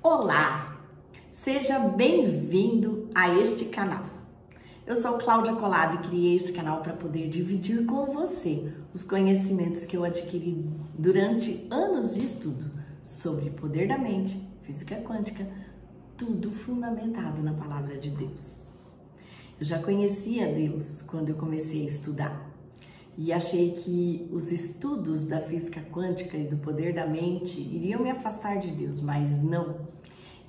Olá, seja bem-vindo a este canal. Eu sou Cláudia Collado e criei esse canal para poder dividir com você os conhecimentos que eu adquiri durante anos de estudo sobre poder da mente, física quântica, tudo fundamentado na palavra de Deus. Eu já conhecia Deus quando eu comecei a estudar e achei que os estudos da física quântica e do poder da mente iriam me afastar de Deus, mas não.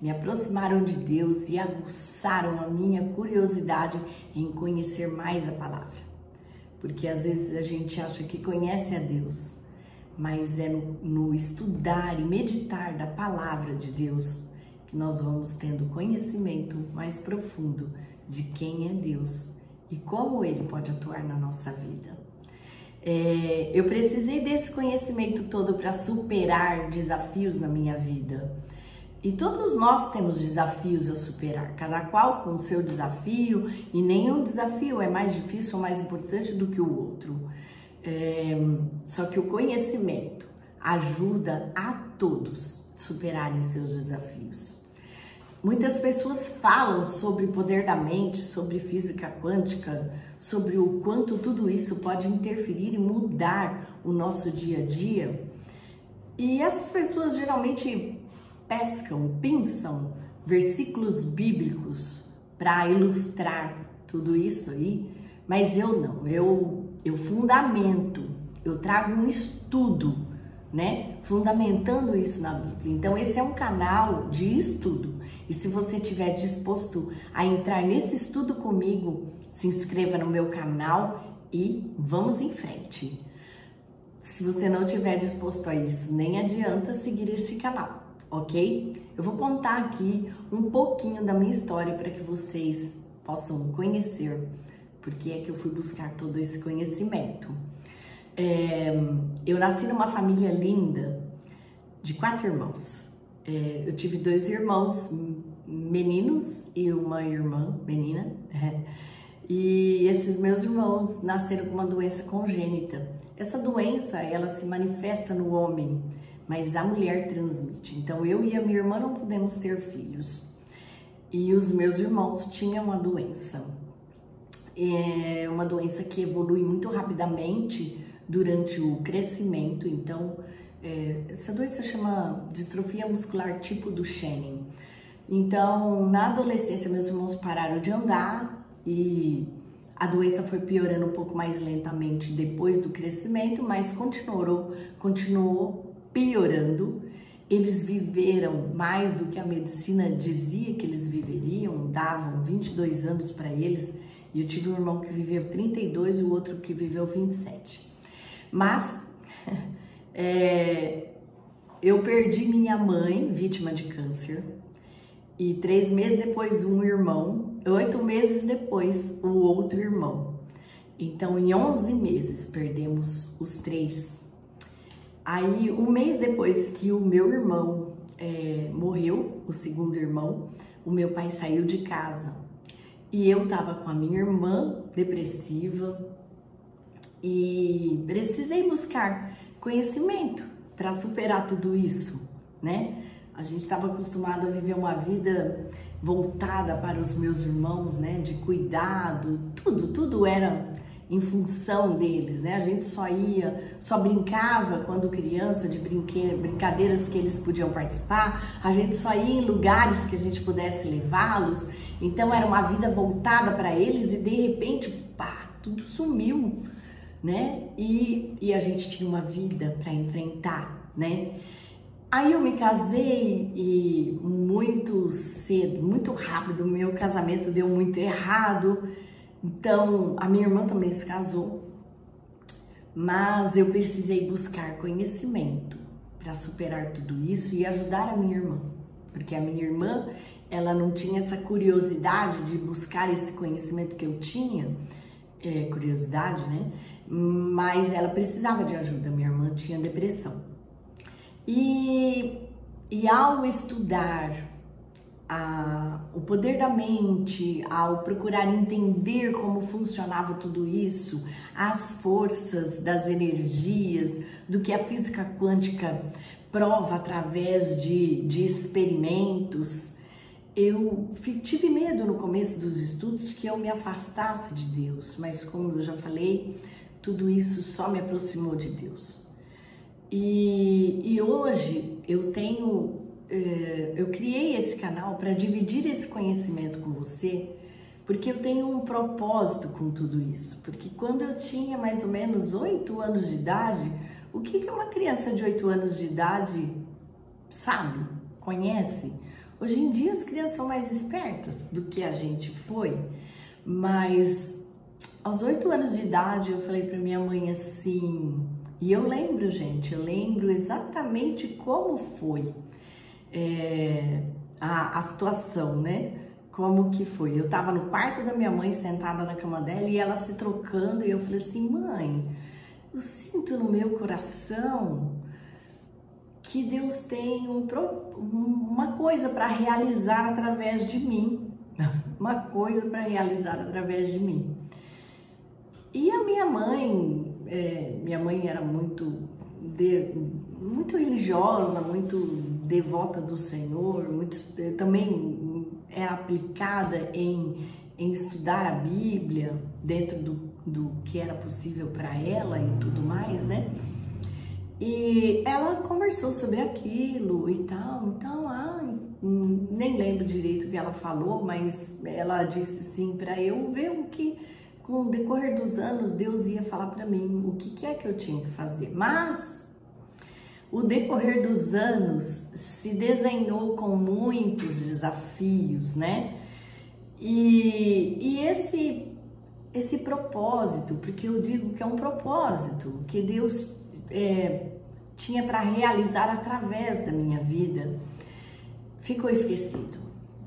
Me aproximaram de Deus e aguçaram a minha curiosidade em conhecer mais a palavra. Porque às vezes a gente acha que conhece a Deus, mas é no estudar e meditar da palavra de Deus que nós vamos tendo conhecimento mais profundo de quem é Deus e como Ele pode atuar na nossa vida. Eu precisei desse conhecimento todo para superar desafios na minha vida. E todos nós temos desafios a superar, cada qual com o seu desafio, e nenhum desafio é mais difícil ou mais importante do que o outro. Só que o conhecimento ajuda a todos a superarem seus desafios. Muitas pessoas falam sobre o poder da mente, sobre física quântica, sobre o quanto tudo isso pode interferir e mudar o nosso dia a dia. E essas pessoas geralmente pensam versículos bíblicos para ilustrar tudo isso aí, mas eu não, eu fundamento, eu trago um estudo, né, fundamentando isso na Bíblia. Então esse é um canal de estudo, e se você estiver disposto a entrar nesse estudo comigo, se inscreva no meu canal e vamos em frente. Se você não estiver disposto a isso, nem adianta seguir esse canal, ok? Eu vou contar aqui um pouquinho da minha história para que vocês possam conhecer porque é que eu fui buscar todo esse conhecimento. Eu nasci numa família linda de 4 irmãos. Eu tive 2 irmãos meninos e uma irmã menina. E esses meus irmãos nasceram com uma doença congênita. Essa doença, ela se manifesta no homem, mas a mulher transmite. Então, eu e a minha irmã não pudemos ter filhos. E os meus irmãos tinham a doença. É uma doença que evolui muito rapidamente durante o crescimento. Então, essa doença chama distrofia muscular tipo Duchenne. Então, na adolescência, meus irmãos pararam de andar e a doença foi piorando um pouco mais lentamente depois do crescimento, mas continuou piorando. Eles viveram mais do que a medicina dizia que eles viveriam, davam 22 anos para eles, e eu tive um irmão que viveu 32 e o outro que viveu 27. Mas eu perdi minha mãe, vítima de câncer, e 3 meses depois um irmão, 8 meses depois o outro irmão. Então, em 11 meses, perdemos os 3. Aí, um mês depois que o meu irmão morreu, o segundo irmão, o meu pai saiu de casa. E eu tava com a minha irmã depressiva e precisei buscar conhecimento para superar tudo isso, né? A gente estava acostumado a viver uma vida voltada para os meus irmãos, né? De cuidado, tudo era em função deles, né? A gente só brincava quando criança de brincadeiras que eles podiam participar, a gente só ia em lugares que a gente pudesse levá-los, então era uma vida voltada para eles e de repente, pá, tudo sumiu, né? E a gente tinha uma vida para enfrentar, né? Aí eu me casei e muito cedo, muito rápido, meu casamento deu muito errado. Então, a minha irmã também se casou, mas eu precisei buscar conhecimento para superar tudo isso e ajudar a minha irmã, porque a minha irmã, ela não tinha essa curiosidade de buscar esse conhecimento que eu tinha, curiosidade, né? Mas ela precisava de ajuda, minha irmã tinha depressão. E ao estudar o poder da mente, ao procurar entender como funcionava tudo isso, as forças das energias, do que a física quântica prova, através de experimentos. Eu tive medo no começo dos estudos que eu me afastasse de Deus, mas como eu já falei, tudo isso só me aproximou de Deus. E hoje eu criei esse canal para dividir esse conhecimento com você, porque eu tenho um propósito com tudo isso. Porque quando eu tinha mais ou menos 8 anos de idade, o que uma criança de 8 anos de idade sabe, conhece? Hoje em dia as crianças são mais espertas do que a gente foi, mas aos 8 anos de idade eu falei para minha mãe assim, e eu lembro, gente, eu lembro exatamente como foi a situação, né? Como que foi? Eu tava no quarto da minha mãe, sentada na cama dela, e ela se trocando, e eu falei assim, mãe, eu sinto no meu coração que Deus tem uma coisa para realizar através de mim, uma coisa para realizar através de mim. E a minha mãe era muito religiosa, muito devota do Senhor, também era aplicada em estudar a Bíblia dentro do que era possível para ela e tudo mais, né? E ela conversou sobre aquilo e tal, então, nem lembro direito o que ela falou, mas ela disse assim para eu ver o que, com o decorrer dos anos, Deus ia falar para mim o que é que eu tinha que fazer. Mas o decorrer dos anos se desenhou com muitos desafios, né? E esse propósito, porque eu digo que é um propósito que Deus tinha para realizar através da minha vida, ficou esquecido.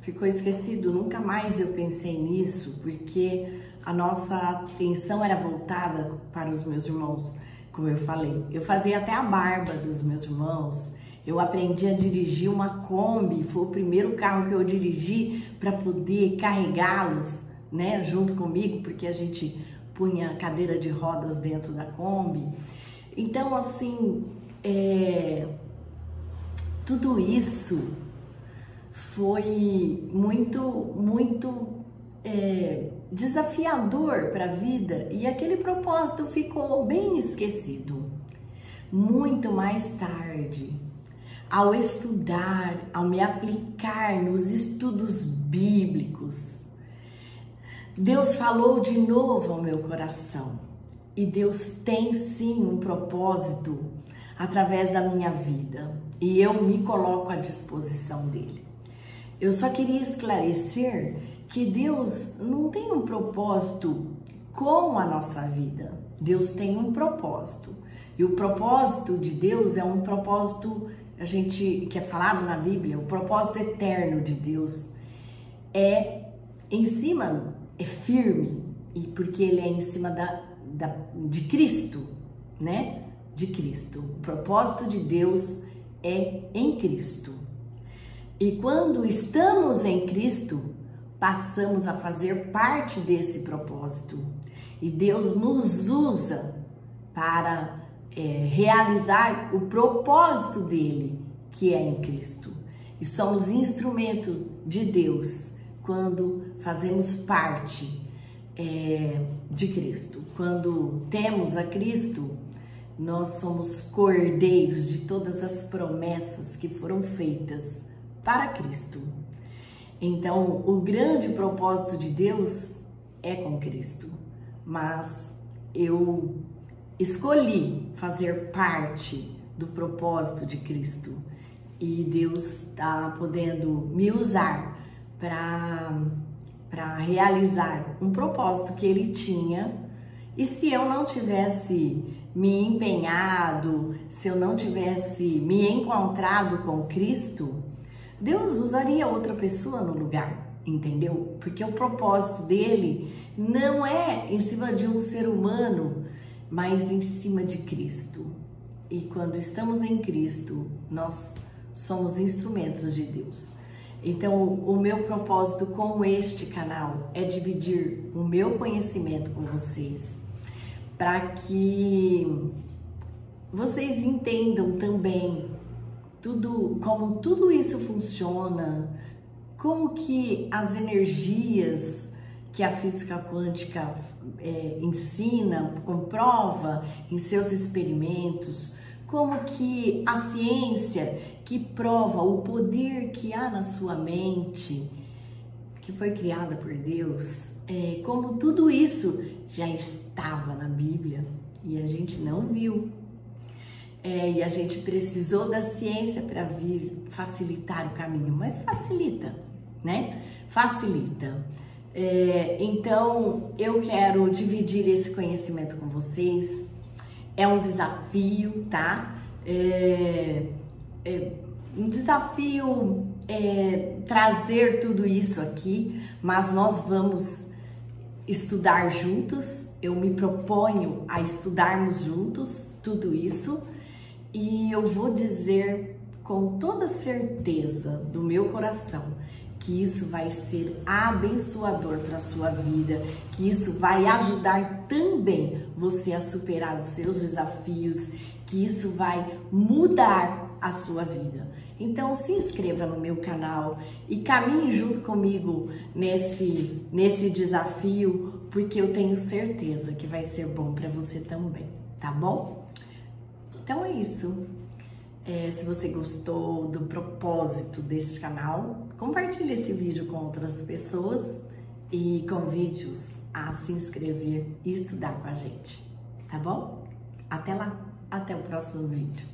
Ficou esquecido, nunca mais eu pensei nisso, porque a nossa atenção era voltada para os meus irmãos, como eu falei. Eu fazia até a barba dos meus irmãos, eu aprendi a dirigir uma Kombi, foi o primeiro carro que eu dirigi para poder carregá-los, né, junto comigo, porque a gente punha cadeira de rodas dentro da Kombi. Então, assim, tudo isso foi muito desafiador para a vida, e aquele propósito ficou bem esquecido. Muito mais tarde, ao estudar, ao me aplicar nos estudos bíblicos, Deus falou de novo ao meu coração. E Deus tem sim um propósito através da minha vida, e eu me coloco à disposição dele. Eu só queria esclarecer que Deus não tem um propósito com a nossa vida. Deus tem um propósito. E o propósito de Deus é um propósito, que é falado na Bíblia, o propósito eterno de Deus é firme, e porque ele é em cima de Cristo, né? De Cristo. O propósito de Deus é em Cristo. E quando estamos em Cristo, passamos a fazer parte desse propósito. E Deus nos usa para realizar o propósito dele, que é em Cristo. E somos instrumento de Deus quando fazemos parte de Cristo. Quando temos a Cristo, nós somos cordeiros de todas as promessas que foram feitas para Cristo. Então, o grande propósito de Deus é com Cristo, mas eu escolhi fazer parte do propósito de Cristo, e Deus está podendo me usar para realizar um propósito que ele tinha. E se eu não tivesse me empenhado, se eu não tivesse me encontrado com Cristo, Deus usaria outra pessoa no lugar, entendeu? Porque o propósito dele não é em cima de um ser humano, mas em cima de Cristo. E quando estamos em Cristo, nós somos instrumentos de Deus. Então, o meu propósito com este canal é dividir o meu conhecimento com vocês, para que vocês entendam também como tudo isso funciona, como que as energias que a física quântica ensina, comprova em seus experimentos, como que a ciência que prova o poder que há na sua mente, que foi criada por Deus, como tudo isso já estava na Bíblia e a gente não viu. E a gente precisou da ciência para vir facilitar o caminho, mas facilita, né? Facilita. Então, eu quero dividir esse conhecimento com vocês. É um desafio, tá? Um desafio trazer tudo isso aqui, mas nós vamos estudar juntos. Eu me proponho a estudarmos juntos tudo isso e eu vou dizer com toda certeza do meu coração que isso vai ser abençoador para a sua vida, que isso vai ajudar também você a superar os seus desafios, que isso vai mudar a sua vida. Então se inscreva no meu canal e caminhe junto comigo nesse desafio, porque eu tenho certeza que vai ser bom para você também, tá bom? Então é isso. Se você gostou do propósito deste canal, compartilhe esse vídeo com outras pessoas e convide-os a se inscrever e estudar com a gente, tá bom? Até lá, até o próximo vídeo.